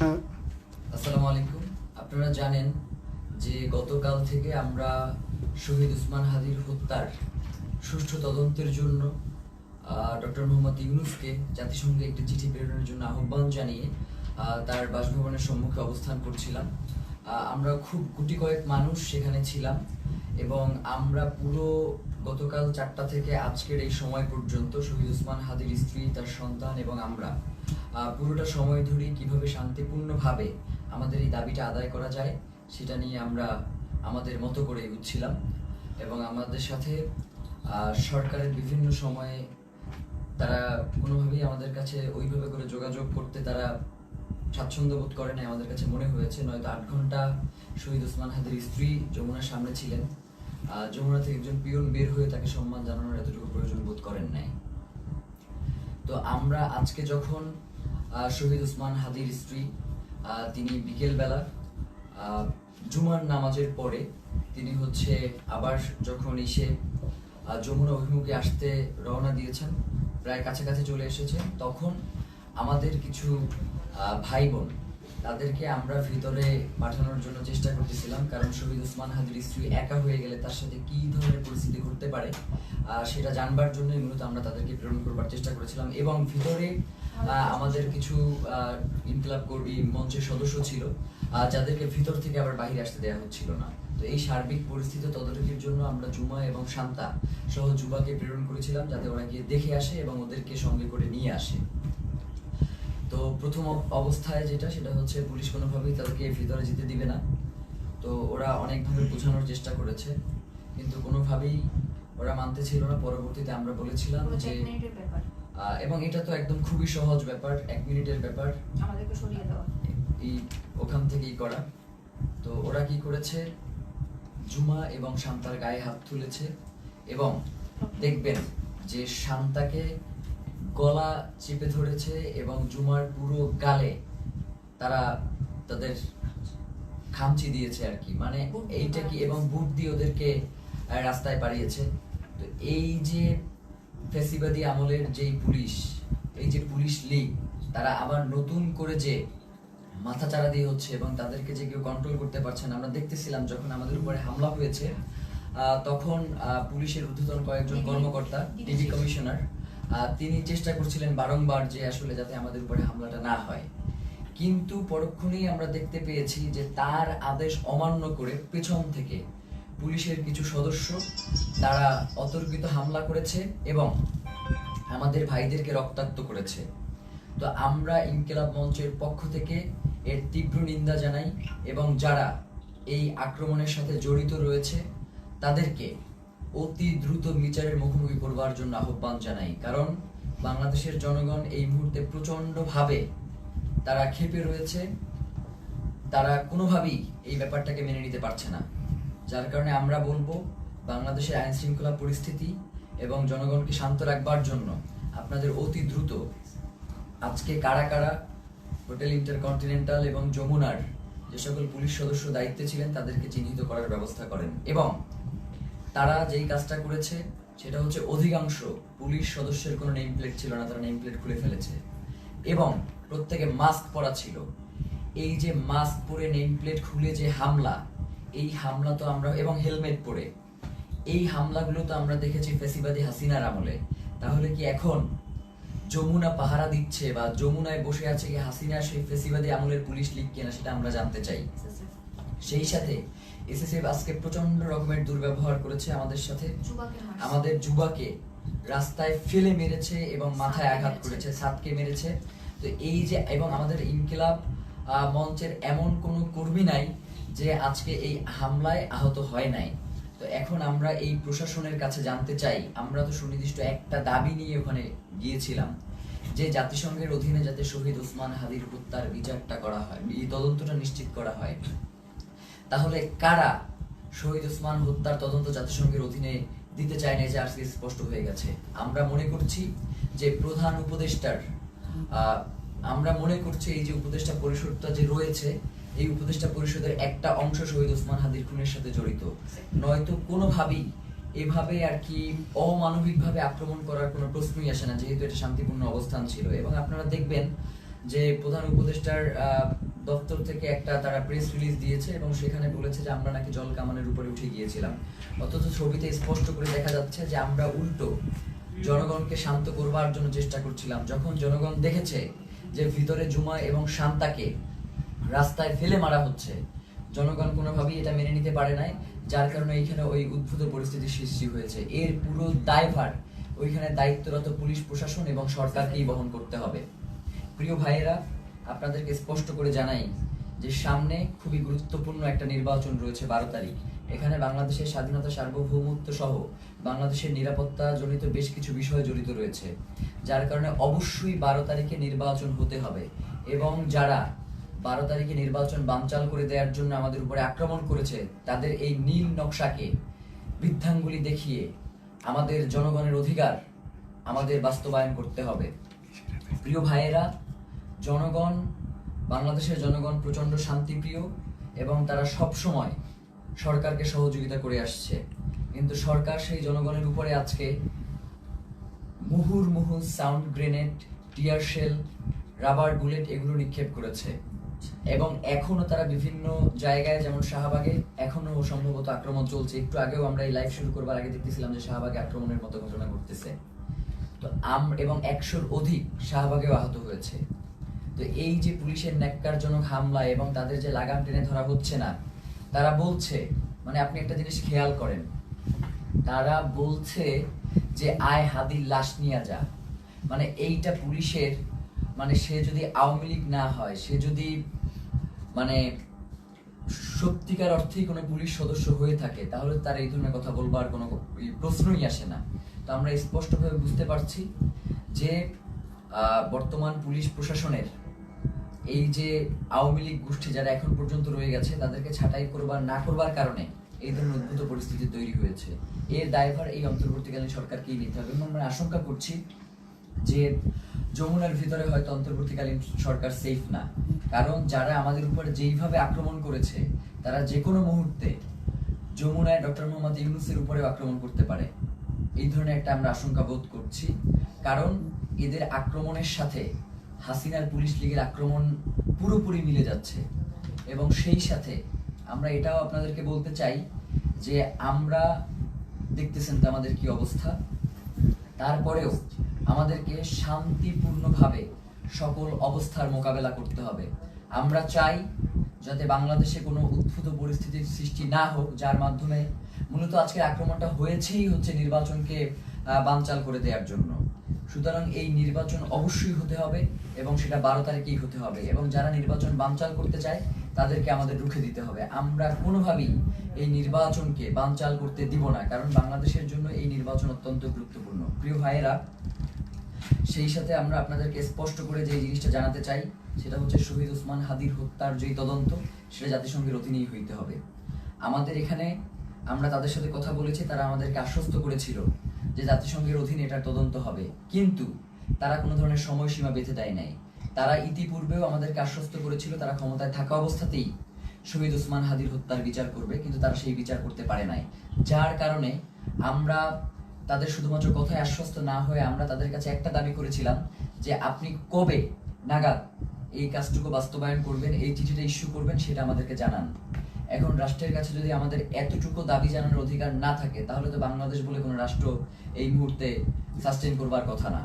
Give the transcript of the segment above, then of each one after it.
আসসালামু আলাইকুম। আপনারা জানেন যে গতকাল থেকে আমরা শহীদ উসমান হাদির হত্যার সুষ্ঠু তদন্তের জন্য ডক্টর মোহাম্মদ ইউনূসকে জাতিসংঘে একটি চিঠি প্রেরণের জন্য আহ্বান জানিয়ে তার বাসভবনের সম্মুখে অবস্থান করছিলাম। আমরা খুব গুটি কয়েক মানুষ সেখানে ছিলাম এবং আমরা পুরো গতকাল 4টা থেকে আজকের এই সময় পর্যন্ত শহীদ উসমান হাদির স্ত্রী, তার সন্তান এবং আমরা পুরোটা সময় ধরে কিভাবে শান্তিপূর্ণভাবে আমাদের এই দাবিটা আদায় করা যায় সেটা নিয়ে আমরা আমাদের মতো করে এগুচ্ছিলাম এবং আমাদের সাথে সরকারের বিভিন্ন সময়ে তারা কোনোভাবেই আমাদের কাছে ওইভাবে করে যোগাযোগ করতে তারা স্বাচ্ছন্দ্য বোধ করে নাই। আমাদের কাছে মনে হয়েছে নয়তো 8 ঘন্টা শহীদ উসমান হাদির স্ত্রী যমুনার সামনে ছিলেন, যমুনা থেকে একজন পিয়ন বের হয়ে তাকে সম্মান জানানোর এতটুকু প্রয়োজন বোধ করেন নাই। তো আমরা আজকে যখন শহীদ উসমান হাদির স্ত্রী তিনি বিকেলবেলা জুমার নামাজের পরে তিনি আবার যখন এসে যমুনা অভিমুখে আসতে রওনা দিয়েছেন, প্রায় কাছাকাছি চলে এসেছে, তখন আমাদের কিছু ভাই বোন তাদেরকে আমরা ভিতরে পাঠানোর জন্য চেষ্টা করতেছিলাম, কারণ শহীদ উসমান হাদির স্ত্রী একা হয়ে গেলে তার সাথে কি ধরনের পরিস্থিতি ঘটতে পারে সেটা জানবার জন্যই মূলত আমরা তাদেরকে প্রেরণ করবার চেষ্টা করেছিলাম। এবং ভিতরে আমাদের কিছু ইনকিলাব কর্মী মঞ্চের সদস্য ছিল যাদেরকে ভিতর থেকে আবার বাইরে আসতে দেওয়া হচ্ছিল না। তো এই সার্বিক পরিস্থিতি তদারকির জন্য আমরা জুমা এবং শান্তা সহ যুবাকে প্রেরণ করেছিলাম যাতে ওরা গিয়ে দেখে আসে এবং ওদেরকে সঙ্গে করে নিয়ে আসে। তো প্রথম অবস্থায় সেটা হচ্ছে পুলিশ কোনোভাবেই তাদেরকে ভিতরে যেতে দিবে না। তো ওরা অনেকভাবে বোঝানোর চেষ্টা করেছে কিন্তু কোনোভাবেই ওরা মানতে ছিল না। পরবর্তীতে আমরা বলেছিলাম যে এবং এটা তো একদম খুবই সহজ ব্যাপার, 1 মিনিটের ব্যাপার, আমাদেরকে সরিয়ে দেওয়া এই ওখান থেকেই করা। তো ওরা কি করেছে, জুমা এবং শান্তার গায়ে হাত তুলেছে এবং দেখবেন যে শান্তাকে গলা চেপে ধরেছে এবং জুমার পুরো গালে তারা তাদের খামচি দিয়েছে আর কি, মানে এইটা কি, এবং বুট দিয়ে ওদেরকে রাস্তায় পাঠিয়েছে। তো এই যে ফ্যাসিবাদী আমলের যেই পুলিশ, এই যে পুলিশ লীগ, তারা আবার নতুন করে যে মাথাচাড়া দিয়ে হচ্ছে এবং তাদেরকে যে কেউ কন্ট্রোল করতে পারছে না। আমরা দেখতেছিলাম যখন আমাদের উপরে হামলা হয়েছে তখন পুলিশের ঊর্ধ্বতন কয়েকজন কর্মকর্তা, ডিবি কমিশনার, তিনি চেষ্টা করছিলেন বারংবার যে আসলে যাতে আমাদের উপরে হামলাটা না হয়, কিন্তু পরক্ষণেই আমরা দেখতে পেয়েছি যে তার আদেশ অমান্য করে পেছন থেকে পুলিশের কিছু সদস্য তারা অতর্কিত হামলা করেছে এবং আমাদের ভাইদেরকে রক্তাক্ত করেছে। তো আমরা ইনকিলাব মঞ্চের পক্ষ থেকে এর তীব্র নিন্দা জানাই এবং যারা এই আক্রমণের সাথে জড়িত রয়েছে তাদেরকে অতি দ্রুত বিচারের মুখোমুখি করবার জন্য আহ্বান জানাই। কারণ বাংলাদেশের জনগণ এই মুহূর্তে প্রচন্ডভাবে তারা ক্ষেপে রয়েছে, তারা কোনোভাবেই এই ব্যাপারটাকে মেনে নিতে পারছে না। যার কারণে আমরা বলবো বাংলাদেশের আইন শৃঙ্খলা পরিস্থিতি এবং জনগণকে শান্ত রাখবার জন্য আপনাদের অতি দ্রুত আজকে কারা কারা হোটেল ইন্টারকন্টিনেন্টাল এবং যমুনার যে সকল পুলিশ সদস্য দায়িত্বে ছিলেন তাদেরকে চিহ্নিত করার ব্যবস্থা করেন। এবং তারা যেই কাজটা করেছে সেটা হচ্ছে অধিকাংশ পুলিশ সদস্যের কোনো নেম প্লেট ছিল না, তারা নেম প্লেট খুলে ফেলেছে এবং প্রত্যেকে মাস্ক পরা ছিল। এই যে মাস্ক পরে নেম প্লেট খুলে যে হামলা, এই হামলা তো আমরা, এবং হেলমেট পরে এই হামলাগুলো তো আমরা দেখেছি ফ্যাসিবাদী হাসিনার আমলে। তাহলে কি এখন যমুনা পাহারা দিচ্ছে বা যমুনায় বসে আছে কি হাসিনা সেই ফ্যাসিবাদী আমলের পুলিশ লীগ কিনা সেটা আমরা জানতে চাই। সেই সাথে এসএসএফ আজকে প্রচন্ড রকমের দুর্ব্যবহার করেছে আমাদের সাথে, আমাদের যুবাকে রাস্তায় ফেলে মেরেছে এবং মাথায় আঘাত করেছে, ছাদকে মেরেছে। তো এই যে, এবং আমাদের ইনকিলাব মঞ্চের এমন কোনো কর্মী নাই যে আজকে এই হামলায় আহত হয় নাই। তো এখন আমরা এই প্রশাসনের কাছে জানতে চাই, আমরা তো সুনির্দিষ্ট একটা দাবি নিয়ে ওখানে গিয়েছিলাম যে জাতিসংঘের অধীনে যাতে শহীদ উসমান হাদির হত্যার বিচারটা করা হয়, এই তদন্তটা নিশ্চিত করা হয়। তাহলে কারা শহীদ উসমান হত্যার তদন্ত জাতিসংঘের অধীনে দিতে চায় না, যে আজকে স্পষ্ট হয়ে গেছে। আমরা মনে করছি যে প্রধান উপদেষ্টার, আমরা মনে করছি এই যে উপদেষ্টা পরিষদটা যে রয়েছে, এই উপদেষ্টা পরিষদের একটা অংশ শহীদ উসমান হাদির খুনের সাথে জড়িত, নয়তো কোনোভাবেই এভাবে আর কি অমানবিকভাবে আক্রমণ করার কোনো প্রশ্নই আসে না, যেহেতু এটা শান্তিপূর্ণ অবস্থান ছিল। এবং আপনারা দেখবেন যে প্রধান উপদেষ্টার দপ্তর থেকে একটা তারা প্রেস রিলিজ দিয়েছে এবং সেখানে বলেছে যে আমরা নাকি জল কামানের উপরে উঠে গিয়েছিলাম, অথচ ছবিতে স্পষ্ট করে দেখা যাচ্ছে যে আমরা উল্টো জনগণকে শান্ত করবার জন্য চেষ্টা করছিলাম। যখন জনগণ দেখেছে যে ভিতরে জুমা এবং শান্তাকে রাস্তায় ফেলে মারা হচ্ছে, জনগণ কোনোভাবেই এটা মেনে নিতে পারে নাই, যার কারণে এইখানে ওই উদ্ভূত পরিস্থিতির সৃষ্টি হয়েছে। এর পুরো দায়ভার ওইখানে দায়িত্বরত পুলিশ প্রশাসন এবং সরকারকেই বহন করতে হবে। প্রিয় ভাইয়েরা, আপনাদেরকে স্পষ্ট করে জানাই যে সামনে খুবই গুরুত্বপূর্ণ একটা নির্বাচন রয়েছে 12 তারিখ। এখানে বাংলাদেশের স্বাধীনতা, সার্বভৌমত্ব সহ বাংলাদেশের নিরাপত্তা জনিত বেশ কিছু বিষয় জড়িত রয়েছে, যার কারণে অবশ্যই 12 তারিখে নির্বাচন হতে হবে। এবং যারা 12 তারিখে নির্বাচন বানচাল করে দেওয়ার জন্য আমাদের উপরে আক্রমণ করেছে, তাদের এই নীল নকশাকে বৃদ্ধাঙ্গুলি দেখিয়ে আমাদের জনগণের অধিকার আমাদের বাস্তবায়ন করতে হবে। প্রিয় ভাইয়েরা, জনগণ, বাংলাদেশের জনগণ প্রচন্ড শান্তিপ্রিয় এবং তারা সব সময় সরকারকে সহযোগিতা করে আসছে, কিন্তু সরকার সেই জনগণের উপরে আজকে মুহুর্মুহু sound grenade, tear shell, rubber bullet এগুলো নিক্ষেপ করেছে। এবং এখনো তারা বিভিন্ন জায়গায়, যেমন শাহবাগে এখনো সম্ভবত আক্রমণ চলছে। একটু আগেও আমরা এই লাইভ শুরু করবার আগে দেখতেছিলাম যে শাহবাগে আক্রমণের মতো ঘটনা ঘটতেছে। তো এবং 100-র অধিক শাহবাগেও আহত হয়েছে। তো এই যে পুলিশের ন্যাক্কারজনক হামলা এবং তাদের যে লাগাম টেনে ধরা হচ্ছে না, তারা বলছে, মানে আপনি একটা জিনিস খেয়াল করেন, তারা বলছে যে আয় হাদির লাশ নিয়ে যা। মানে এইটা পুলিশের, মানে সে যদি আওয়ামী লীগ না হয়, সে যদি মানে সত্যিকার অর্থেই কোনো পুলিশ সদস্য হয়ে থাকে, তাহলে তার এই ধরনের কথা বলবার কোনো প্রশ্নই আসে না। তো আমরা স্পষ্টভাবে বুঝতে পারছি যে বর্তমান পুলিশ প্রশাসনের এই যে আওয়ামী লীগ গোষ্ঠী যারা এখন পর্যন্ত রয়ে গেছে, তাদেরকে ছাঁটাই করবার না করবার কারণে এই ধরনের উদ্ভূত পরিস্থিতি তৈরি হয়েছে। এর দায়ভার এই অন্তর্বর্তীকালীন সরকারকেই নিতে হবে। এবং আমরা আশঙ্কা করছি যে যমুনার ভিতরে হয়তো অন্তর্বর্তীকালীন সরকার সেফ না, কারণ যারা আমাদের উপরে যেইভাবে আক্রমণ করেছে, তারা যে কোনো মুহূর্তে যমুনায় ডক্টর মোহাম্মদ ইউনূসের উপরেও আক্রমণ করতে পারে। এই ধরনের একটা আমরা আশঙ্কা বোধ করছি, কারণ এদের আক্রমণের সাথে হাসিনার পুলিশ লীগের আক্রমণ পুরোপুরি মিলে যাচ্ছে। এবং সেই সাথে আমরা এটাও আপনাদেরকে বলতে চাই যে আমরা দেখতেছেন তো আমাদের কি অবস্থা, তারপরেও আমাদেরকে শান্তিপূর্ণভাবে সকল অবস্থার মোকাবেলা করতে হবে। আমরা চাই যাতে বাংলাদেশে কোনো উদ্ভূত পরিস্থিতির সৃষ্টি না হোক, যার মাধ্যমে মূলত আজকের আক্রমণটা হয়েছেই হচ্ছে নির্বাচনকে বানচাল করে দেওয়ার জন্য। সুতরাং এই নির্বাচন অবশ্যই হতে হবে এবং সেটা 12 তারিখেই হতে হবে। এবং যারা নির্বাচন বানচাল করতে চায় তাদেরকে আমাদের রুখে দিতে হবে। আমরা কোনোভাবেই এই নির্বাচনকে বানচাল করতে দিব না, কারণ বাংলাদেশের জন্য এই নির্বাচন অত্যন্ত গুরুত্বপূর্ণ। প্রিয় ভাইয়েরা, সেই সাথে আমরা আপনাদেরকে স্পষ্ট করে যে জিনিসটা জানাতে চাই, সেটা হচ্ছে শহীদ ওসমান হাদির হত্যার যে তদন্ত, সেটা জাতিসংঘের অধীনেই হইতে হবে। আমাদের এখানে আমরা তাদের সাথে কথা বলেছি, তারা আমাদেরকে আশ্বস্ত করেছিল যে জাতিসংঘের অধীনে এটার তদন্ত হবে, কিন্তু তারা কোনো ধরনের সময়সীমা বেঁধে দেয় নাই। তারা ইতিপূর্বেও আমাদেরকে আশ্বস্ত করেছিল তারা ক্ষমতায় থাকা অবস্থাতেই শহীদ ওসমান হাদির হত্যার বিচার করবে, কিন্তু তারা সেই বিচার করতে পারে নাই। যার কারণে আমরা তাদের শুধুমাত্র কথায় আশ্বস্ত না হয়ে আমরা তাদের কাছে একটা দাবি করেছিলাম যে আপনি কবে নাগাদ এই কাজটুকু বাস্তবায়ন করবেন, এই চিঠিটা ইস্যু করবেন, সেটা আমাদেরকে জানান। এখন রাষ্ট্রের কাছে যদি আমাদের এতটুকু দাবি জানানোর অধিকার না থাকে, তাহলে তো বাংলাদেশ বলে কোনো রাষ্ট্র এই মুহূর্তে সাস্টেইন করবার কথা না।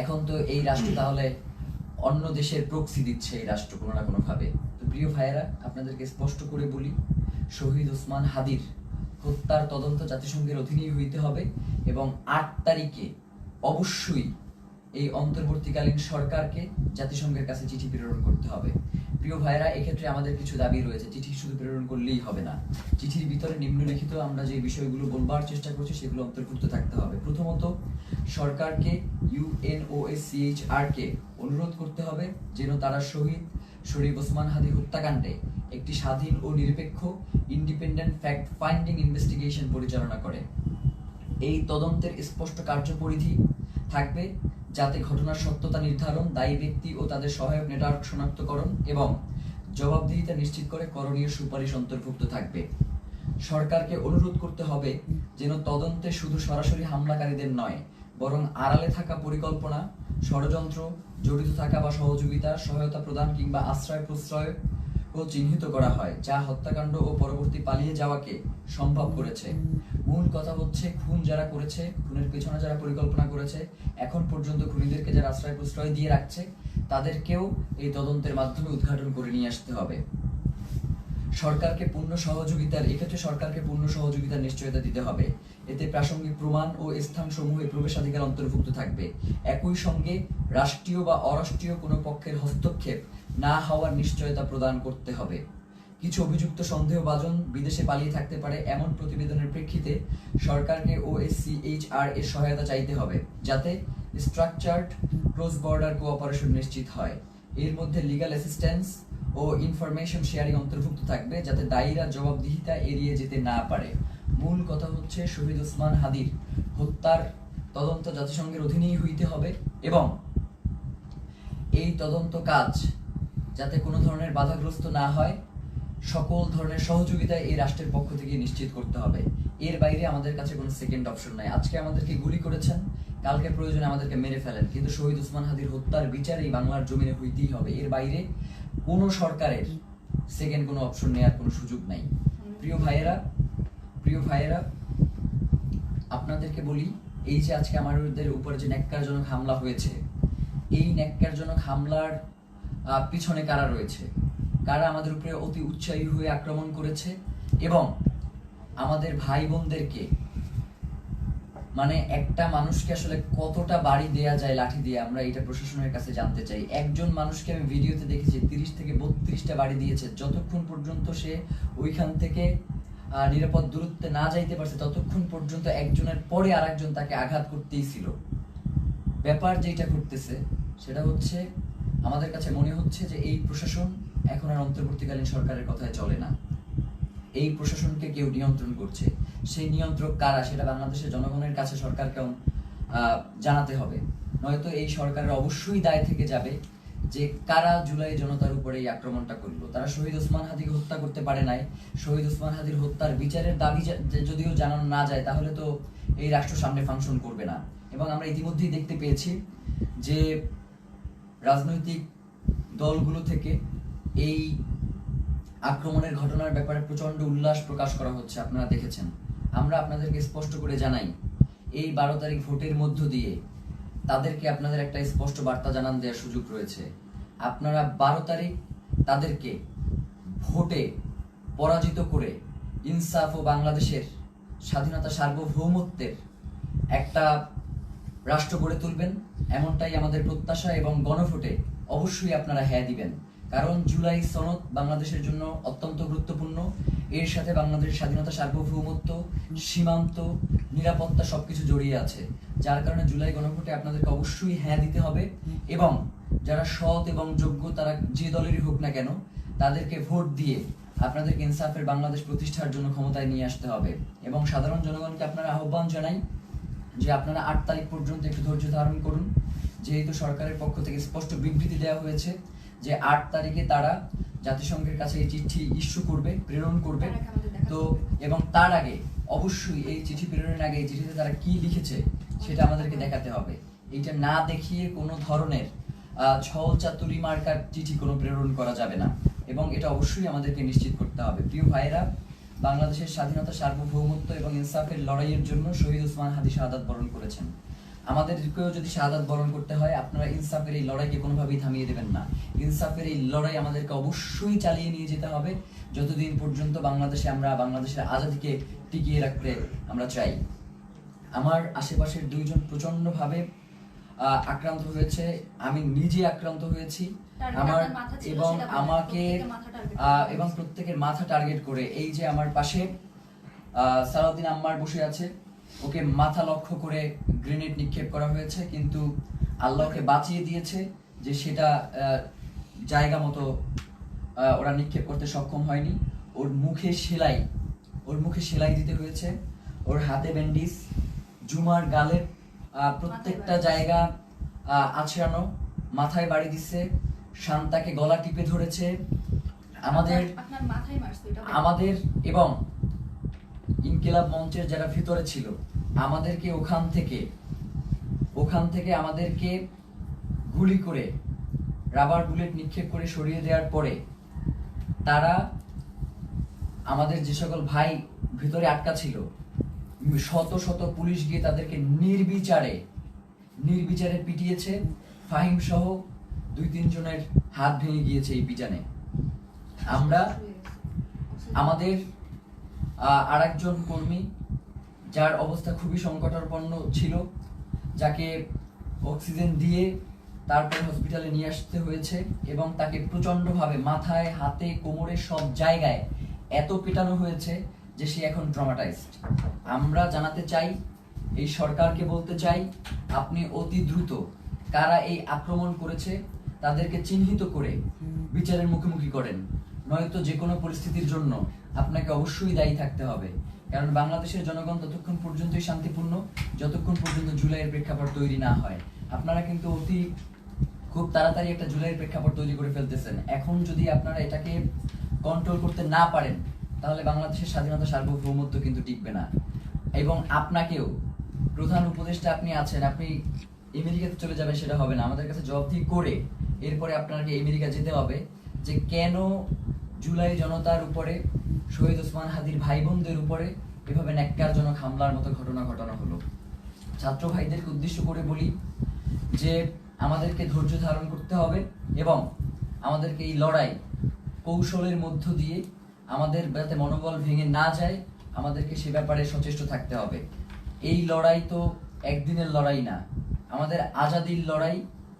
এখন তো এই রাষ্ট্র তাহলে অন্য দেশের প্রক্সি দিচ্ছে এই রাষ্ট্র কোনো না কোনো ভাবে। তো প্রিয় ভাইয়েরা, আপনাদেরকে স্পষ্ট করে বলি, শহীদ ওসমান হাদির হত্যার তদন্ত জাতিসংঘের অধীনেই হইতে হবে এবং 8 তারিখে অবশ্যই এই অন্তর্বর্তীকালীন সরকারকে জাতিসংঘের কাছে চিঠি প্রেরণ করতে হবে। প্রিয় ভাইরা, এক্ষেত্রে আমাদের কিছু দাবি রয়েছে। চিঠি শুধু প্রেরণ করলেই হবে না, চিঠির ভিতরে নিম্নলিখিত আমরা যে বিষয়গুলো বলবার চেষ্টা করছি সেগুলো অন্তর্ভুক্ত থাকতে হবে। প্রথমত, সরকারকে UNOHCHR কে অনুরোধ করতে হবে যেন তারা শহীদ শরীফ ওসমান হাদি হত্যাকাণ্ডে একটি স্বাধীন ও নিরপেক্ষ ইন্ডিপেন্ডেন্ট ফ্যাক্ট ফাইন্ডিং ইনভেস্টিগেশন পরিচালনা করে। এই তদন্তের স্পষ্ট কার্যপরিধি থাকবে যাতে ঘটনার সত্যতা নির্ধারণ, দায়ী ব্যক্তি ও তাদের সহায়ক নেটওয়ার্ক শনাক্তকরণ এবং জবাবদিহিতা নিশ্চিত করে করণীয় সুপারিশ অন্তর্ভুক্ত থাকবে। সরকারকে অনুরোধ করতে হবে যেন তদন্তে শুধু সরাসরি হামলাকারীদের নয়, বরং আড়ালে থাকা পরিকল্পনা, ষড়যন্ত্র, জড়িত থাকা বা সহযোগিতা, সহায়তা প্রদান কিংবা আশ্রয় প্রশ্রয় ও চিহ্নিত করা হয়, যা হত্যাকাণ্ড ও পরবর্তী পালিয়ে যাওয়াকে সম্ভব করেছে। মূল কথা হচ্ছে, খুন যারা করেছে, খুনের পেছনে যারা পরিকল্পনা করেছে, এখন পর্যন্ত খুনিদেরকে যারা আশ্রয় প্রশ্রয় দিয়ে রাখছে, তাদেরকেও এই তদন্তের মাধ্যমে উদ্ঘাটন করে নিয়ে আসতে হবে। সরকারকে পূর্ণ সহযোগিতার নিশ্চয়তা দিতে হবে। এতে প্রাসঙ্গিক প্রমাণ ও স্থানসমূহে প্রবেশাধিকার অন্তর্ভুক্ত থাকবে। একই সঙ্গে রাষ্ট্রীয় বা অরাষ্ট্রীয় কোনো পক্ষের হস্তক্ষেপ না হওয়ার নিশ্চয়তা প্রদান করতে হবে। কিছু অভিযুক্ত সন্দেহভাজন বিদেশে পালিয়ে থাকতে পারে এমন প্রতিবেদনের প্রেক্ষিতে সরকারকে OSCHR এর সহায়তা চাইতে হবে, যাতে স্ট্রাকচার্ড ক্রস বর্ডার কোঅপারেশন নিশ্চিত হয়। এর মধ্যে লিগ্যাল অ্যাসিস্ট্যান্স ও ইনফরমেশন শেয়ারিং অন্তর্ভুক্ত থাকবে, যাতে দায়ীরা জবাবদিহিতা এড়িয়ে যেতে না পারে। মূল কথা হচ্ছে, শহীদ ওসমান হাদির হত্যার তদন্ত জাতিসংঘের অধীনেই হইতে হবে এবং এই তদন্ত কাজ যাতে কোনো ধরনের বাধাগ্রস্ত না হয়, সকল ধরনের সহযোগিতা এই রাষ্ট্রের পক্ষ থেকে নিশ্চিত করতে হবে। এর বাইরে আমাদের কাছে কোনো সেকেন্ড অপশন নাই। আজকে আমাদেরকে গুলি করেছেন, কালকে প্রয়োজনে আমাদেরকে মেরে ফেলেন, কিন্তু শহীদ ওসমান হাদির হত্যার বিচার এই বাংলার জমিনে হইতেই হবে। এর বাইরে কোনো সরকারের সেকেন্ড কোনো অপশন নেওয়ার কোনো সুযোগ নাই। প্রিয় ভাইয়েরা, আপনাদেরকে বলি, এই যে আজকে আমাদের উপরে যে ন্যাক্কারজনক হামলা হয়েছে, এই ন্যাক্কারজনক হামলার পিছনে কারা রয়েছে, কারা আমাদের উপরে অতি উৎসাহী হয়ে আক্রমণ করেছে এবং আমাদের ভাই বোনদেরকে, মানে একটা মানুষকে আসলে কতটা বাড়ি দেয়া যায় লাঠি দিয়ে, আমরা এটা প্রশাসনের কাছে জানতে চাই। একজন মানুষকে আমি ভিডিওতে দেখেছি 30 থেকে 32টা বাড়ি দিয়েছে, যতক্ষণ পর্যন্ত সে ওইখান থেকে নিরাপদ দূরত্বে না যাইতে পারছে ততক্ষণ পর্যন্ত একজনের পরে আরেকজন তাকে আঘাত করতেই ছিল। ব্যাপার যেটা ঘটতেছে সেটা হচ্ছে, আমাদের কাছে মনে হচ্ছে যে এই প্রশাসন এখন আর অন্তর্বর্তীকালীন সরকারের কথায় চলে না। এই প্রশাসনকে কেউ নিয়ন্ত্রণ করছে। সেই নিয়ন্ত্রক কারা সেটা বাংলাদেশের জনগণের কাছে সরকারকে জানাতে হবে, নয়তো এই সরকারের অবশ্যই দায় থেকে যাবে যে কারা জুলাই জনতার উপরে এই আক্রমণটা করলো। তারা শহীদ ওসমান হাদিকে হত্যা করতে পারে নাই। শহীদ ওসমান হাদির হত্যার বিচারের দাবি যদিও জানানো না যায়, তাহলে তো এই রাষ্ট্র সামনে ফাংশন করবে না। এবং আমরা ইতিমধ্যেই দেখতে পেয়েছি যে রাজনৈতিক দলগুলো থেকে এই আক্রমণের ঘটনার ব্যাপারে প্রচন্ড উল্লাস প্রকাশ করা হচ্ছে, আপনারা দেখেছেন। আমরা আপনাদেরকে স্পষ্ট করে জানাই, এই 12 তারিখ ভোটের মধ্য দিয়ে তাদেরকে আপনাদের একটা স্পষ্ট বার্তা জানান দেওয়ার সুযোগ রয়েছে। আপনারা 12 তারিখ তাদেরকে ভোটে পরাজিত করে ইনসাফ ও বাংলাদেশের স্বাধীনতা সার্বভৌমত্বের একটা রাষ্ট্র গড়ে তুলবেন, এমনটাই আমাদের প্রত্যাশা। এবং গণভোটে অবশ্যই আপনারা হ্যাঁ দিবেন, কারণ জুলাই সনদ বাংলাদেশের জন্য অত্যন্ত গুরুত্বপূর্ণ। এর সাথে বাংলাদেশের স্বাধীনতা সার্বভৌমত্ব, সীমান্ত, নিরাপত্তা সবকিছু জড়িয়ে আছে। যার কারণে জুলাই গণভোটে আপনাদেরকে অবশ্যই হ্যাঁ দিতে হবে এবং যারা সৎ এবং যোগ্য, তারা যে দলেরই হোক না কেন, তাদেরকে ভোট দিয়ে আপনাদেরকে ইনসাফের বাংলাদেশ প্রতিষ্ঠার জন্য ক্ষমতায় নিয়ে আসতে হবে। এবং সাধারণ জনগণকে আপনারা আহ্বান জানাই যে আপনারা 8 তারিখ পর্যন্ত একটু ধৈর্য ধারণ করুন, যেহেতু সরকারের পক্ষ থেকে স্পষ্ট বিবৃতি দেওয়া হয়েছে যে 8 তারিখে তারা জাতিসংঘের কাছে এই চিঠি ইস্যু করবে, প্রেরণ করবে। তো এবং তার আগে অবশ্যই এই চিঠি প্রেরণের আগে এই চিঠিতে তারা কি লিখেছে সেটা আমাদেরকে দেখাতে হবে। এইটা না দেখিয়ে কোনো ধরনের ছল চাতুরি মার্কার চিঠি কোনো প্রেরণ করা যাবে না এবং এটা অবশ্যই আমাদেরকে নিশ্চিত করতে হবে। প্রিয় ভাইয়েরা, বাংলাদেশের স্বাধীনতা সার্বভৌমত্ব এবং ইনসাফের লড়াইয়ের জন্য শহীদ ওসমান হাদি শাহাদাত বরণ করেছেন। আমাদেরকেও যদি শাহাদাত বরণ করতে হয়, আপনারা ইনসাফের এই লড়াইকে কোনোভাবেই থামিয়ে দেবেন না। ইনসাফের এই লড়াই আমাদেরকে অবশ্যই চালিয়ে নিয়ে যেতে হবে যতদিন পর্যন্ত বাংলাদেশে আমরা বাংলাদেশের আজাদীকে টিকিয়ে রাখতে আমরা চাই। আমার আশেপাশের 2 জন প্রচন্ডভাবে আক্রান্ত হয়েছে, আমি নিজে আক্রান্ত হয়েছি। আমার এবং আমাকে এবং প্রত্যেকের মাথা টার্গেট করে, এই যে আমার পাশে সালাউদ্দিন আম্মার বসে আছে, ওকে মাথা লক্ষ্য করে গ্রেনেড নিক্ষেপ করা হয়েছে, কিন্তু আল্লাহকে বাঁচিয়ে দিয়েছে যে সেটা জায়গা মতো ওরা নিক্ষেপ করতে সক্ষম হয়নি। ওর মুখে সেলাই দিতে হয়েছে, ওর হাতে ব্যান্ডিজ, জুমার গালের প্রত্যেকটা জায়গা আছড়ানো, মাথায় বাড়ি দিচ্ছে, শান্তাকে গলা টিপে ধরেছে। আমাদের এবং ইনকিলাব মঞ্চের যারা ভিতরে ছিল, আমাদেরকে ওখান থেকে ওখান থেকে আমাদেরকে গুলি করে রাবার বুলেট নিক্ষেপ করে সরিয়ে দেওয়ার পরে তারা আমাদের যে সকল ভাই ভিতরে আটকা ছিল, শত শত পুলিশ গিয়ে তাদেরকে নির্বিচারে পিটিয়েছে। ফাহিম সহ 2-3 জনের হাত ভেঙে গিয়েছে এই পিটানে। আমরা আমাদের আরেকজন কর্মী যার অবস্থা খুবই সংকটাপন্ন ছিল, যাকে অক্সিজেন দিয়ে তারপর হসপিটালে নিয়ে আসতে হয়েছে এবং তাকে প্রচন্ডভাবে মাথায়, হাতে, কোমরে সব জায়গায় এত পেটানো হয়েছে যে সে এখন ট্রমাটাইজড। আমরা জানাতে চাই, এই সরকারকে বলতে চাই, আপনি অতি দ্রুত কারা এই আক্রমণ করেছে তাদেরকে চিহ্নিত করে বিচারের মুখোমুখি করেন, নয়তো যে কোনো পরিস্থিতির জন্য আপনাকে অবশ্যই দায়ী থাকতে হবে। কারণ বাংলাদেশের জনগণ ততক্ষণ পর্যন্তই শান্তিপূর্ণ যতক্ষণ পর্যন্ত জুলাইয়ের প্রেক্ষাপট তৈরি না হয়। আপনারা কিন্তু খুব তাড়াতাড়ি একটা জুলাইয়ের প্রেক্ষাপট তৈরি করে ফেলতেছেন। এখন যদি আপনারা এটাকে কন্ট্রোল করতে না পারেন তাহলে বাংলাদেশের স্বাধীনতা, সার্বভৌমত্ব কিন্তু টিকবে না। এবং আপনাকেও, প্রধান উপদেষ্টা আপনি আছেন, আপনি আমেরিকাতে চলে যাবেন সেটা হবে না। আমাদের কাছে জবাবদিহি করে এরপরে আপনাকে আমেরিকা যেতে হবে যে কেন জুলাই জনতার উপরে, শহীদ ওসমান হাদির ভাই বোনদের উপরে এভাবে ন্যাক্কারজনক হামলার মতো ঘটনা ঘটানো হলো। ছাত্র ভাইদেরকে উদ্দেশ্য করে বলি যে আমাদেরকে ধৈর্য ধারণ করতে হবে এবং আমাদেরকে এই লড়াই কৌশলের মধ্য দিয়ে আমাদের যাতে মনোবল ভেঙে না যায়, আমাদেরকে সে ব্যাপারে সচেষ্ট থাকতে হবে। এই লড়াই তো একদিনের লড়াই না, আমাদের আজাদির লড়াই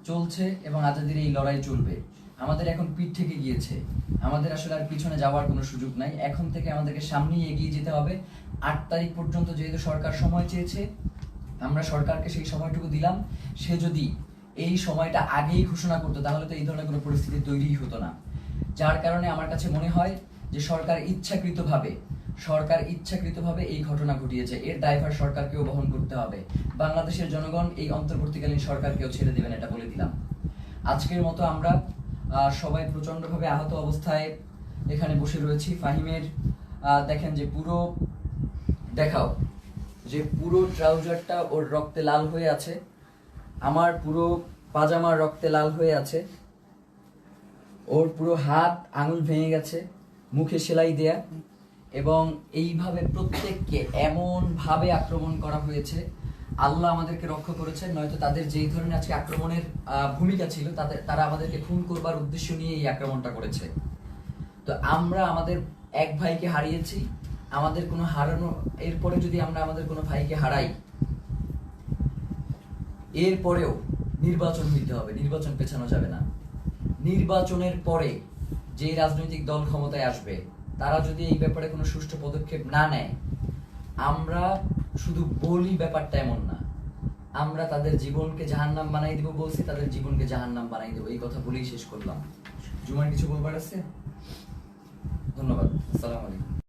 চলছে এবং আজাদির এই লড়াই চলবে। আমাদের এখন পিঠ থেকে গিয়েছে, আমাদের আসলে আর পিছনে যাওয়ার কোনো সুযোগ নাই। এখন থেকে আমাদেরকে সামনেই এগিয়ে যেতে হবে। 8 তারিখ পর্যন্ত যেহেতু সরকার সময় চেয়েছে, আমরা সরকারকে সেই সময়টুকু দিলাম। সে যদি এই সময়টা আগেই ঘোষণা করতো তাহলে তো এই ধরনের কোনো পরিস্থিতি তৈরিই হতো না। যার কারণে আমার কাছে মনে হয় যে সরকার ইচ্ছাকৃতভাবে এই ঘটনা ঘটিয়েছে। এর দায়ভার সরকারকেও বহন করতে হবে। বাংলাদেশের জনগণ এই অন্তর্বর্তীকালীন সরকারকেও ছেড়ে দেবেন, এটা বলে দিলাম। আজকের মতো আমরা সবাই প্রচন্ডভাবে আহত অবস্থায় এখানে বসে রয়েছি। ফাহিমের দেখেন যে পুরো ট্রাউজারটা ওর রক্তে লাল হয়ে আছে, আমার পুরো পাজামার রক্তে লাল হয়ে আছে, ওর পুরো হাত আঙুল ভেঙে গেছে, মুখে সেলাই দেয়া, এবং এইভাবে প্রত্যেককে এমন ভাবে আক্রমণ করা হয়েছে। আল্লাহ আমাদেরকে রক্ষা করেছেন, নয়তো তাদের যেই ধরনের আজকে আক্রমণের ভূমিকা ছিল তারা আমাদেরকে খুন করবার উদ্দেশ্য নিয়ে এই আক্রমণটা করেছে। তো আমরা আমাদের এক ভাইকে হারিয়েছি, আমাদের কোনো হারানো, এরপরে যদি আমরা আমাদের কোনো ভাইকে হারাই, এরপরেও নির্বাচন হইতে হবে, নির্বাচন পেছানো যাবে না। নির্বাচনের পরে যে রাজনৈতিক দল ক্ষমতায় আসবে তারা যদি এই ব্যাপারে কোনো সুষ্ঠু পদক্ষেপ না নেয়, আমরা শুধু বলি ব্যাপারটা এমন না, আমরা তাদের জীবনকে জাহান্নাম বানাই দিব বলছি, তাদের জীবনকে জাহান্নাম বানাই দেবো, এই কথা বলেই শেষ করলাম। জুমার কিছু বলবার আছে? ধন্যবাদ। আসসালামু আলাইকুম।